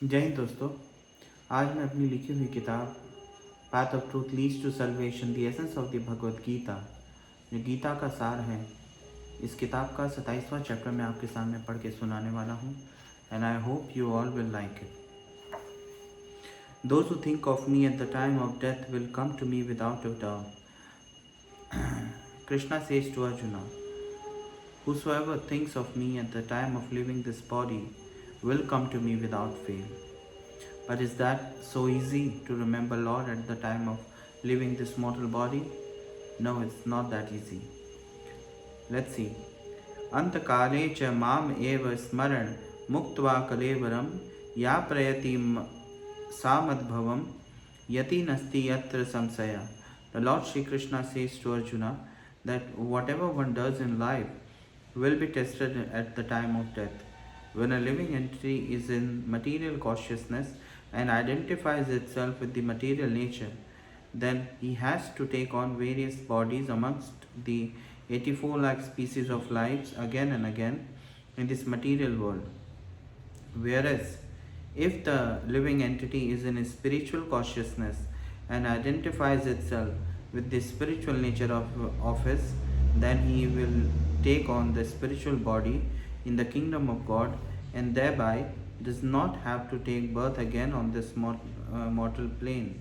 जय हिंद दोस्तों। आज मैं अपनी लिखी हुई किताब path of truth leads to salvation the essence of the Bhagavad Gita, जो गीता का सार है, इस किताब का 27वां चैप्टर मैं आपके सामने पढ़ के सुनाने वाला हूँ। And I hope you all will like it. Those who think of me at the time of death will come to me without a doubt. Krishna says to Arjuna, whosoever thinks of me at the time of leaving this body will come to me without fail. But is that so easy to remember Lord at the time of leaving this mortal body? No, it's not that easy. Let's see. अंतकाले च माम एव स्मरण मुक्त्वा कलेवरम या प्रयति सामद्भवम yati nasti yatra samsaya. The Lord Sri Krishna says to Arjuna that whatever one does in life will be tested at the time of death. When a living entity is in material consciousness and identifies itself with the material nature, then he has to take on various bodies amongst the 84 lakh species of lives again and again in this material world. Whereas, if the living entity is in a spiritual consciousness and identifies itself with the spiritual nature of his, then he will take on the spiritual body in the kingdom of God and thereby does not have to take birth again on this mortal plane.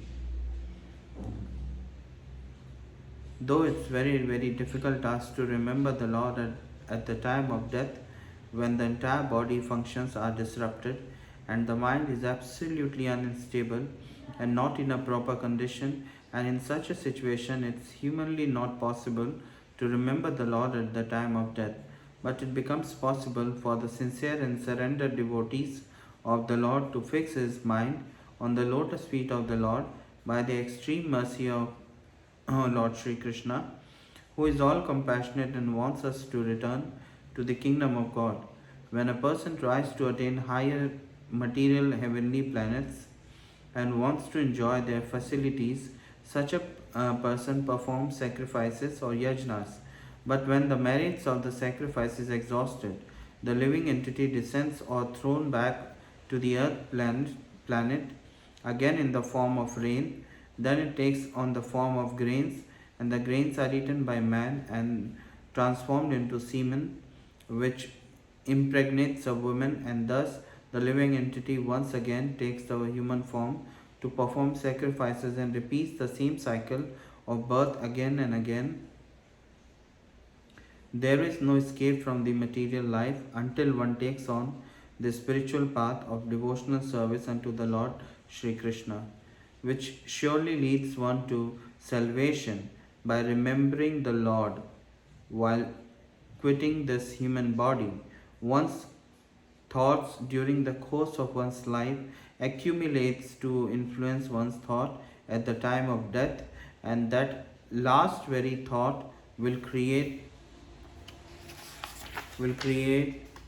Though it's very difficult task to remember the Lord at the time of death, when the entire body functions are disrupted and the mind is absolutely unstable and not in a proper condition, and in such a situation it's humanly not possible to remember the Lord at the time of death, but it becomes possible for the sincere and surrendered devotees of the Lord to fix his mind on the lotus feet of the Lord by the extreme mercy of Lord Sri Krishna, who is all compassionate and wants us to return to the kingdom of God. When a person tries to attain higher material heavenly planets and wants to enjoy their facilities, such a person performs sacrifices or yajnas. But when the merits of the sacrifice is exhausted, the living entity descends or thrown back to the earth planet again in the form of rain. Then it takes on the form of grains, and the grains are eaten by man and transformed into semen, which impregnates a woman, and thus the living entity once again takes the human form to perform sacrifices and repeats the same cycle of birth again and again. There is no escape from the material life until one takes on the spiritual path of devotional service unto the Lord Sri Krishna, which surely leads one to salvation by remembering the Lord while quitting this human body. One's thoughts during the course of one's life accumulates to influence one's thought at the time of death, and that last very thought will create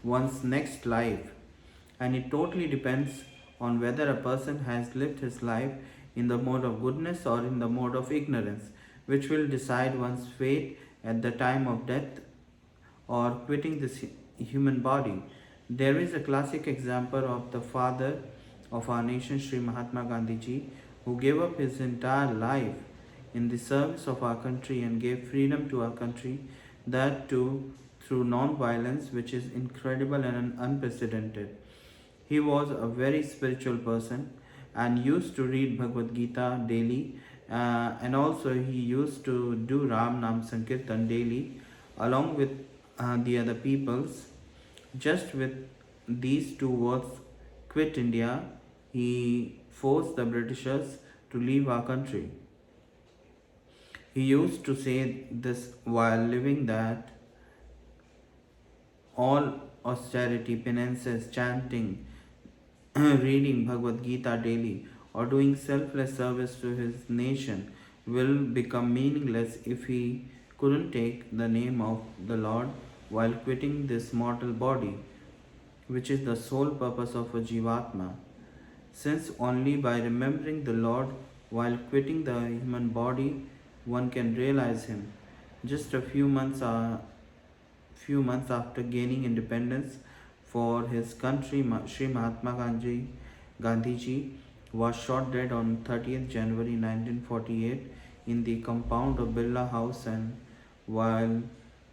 one's next life. And it totally depends on whether a person has lived his life in the mode of goodness or in the mode of ignorance, which will decide one's fate at the time of death or quitting this human body. There is a classic example of the father of our nation, Sri Mahatma Gandhi ji, who gave up his entire life in the service of our country and gave freedom to our country, that too through non-violence, which is incredible and unprecedented. He was a very spiritual person and used to read Bhagavad Gita daily, and also he used to do Ram Nam Sankirtan daily along with the other peoples. Just with these two words, quit India, he forced the Britishers to leave our country. He used to say this while living, that all austerity, penances, chanting, reading Bhagavad Gita daily, or doing selfless service to his nation will become meaningless if he couldn't take the name of the Lord while quitting this mortal body, which is the sole purpose of a Jivatma. Since only by remembering the Lord while quitting the human body one can realize Him. Just a few months after gaining independence for his country, Sri Mahatma Gandhi Gandhiji was shot dead on 30th January 1948 in the compound of Birla House, and while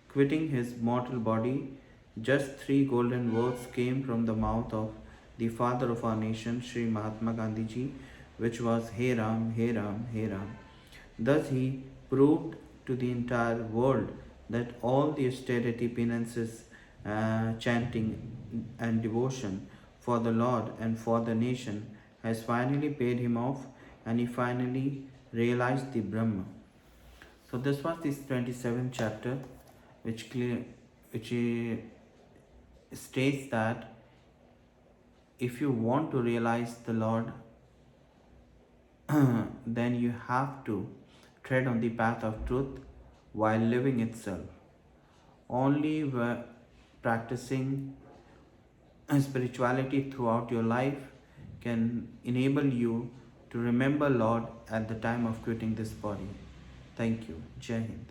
quitting his mortal body, just three golden words came from the mouth of the father of our nation, Sri Mahatma Gandhiji, which was Hey Ram, Hey Ram, Hey Ram. Thus he proved to the entire world that all the austerity, penances, chanting, and devotion for the Lord and for the nation has finally paid him off, and he finally realized the Brahma. So this was this 27th chapter, which states that if you want to realize the Lord, then you have to tread on the path of truth while living itself. Only practicing spirituality throughout your life can enable you to remember Lord at the time of quitting this body. Thank you. Jai Hind.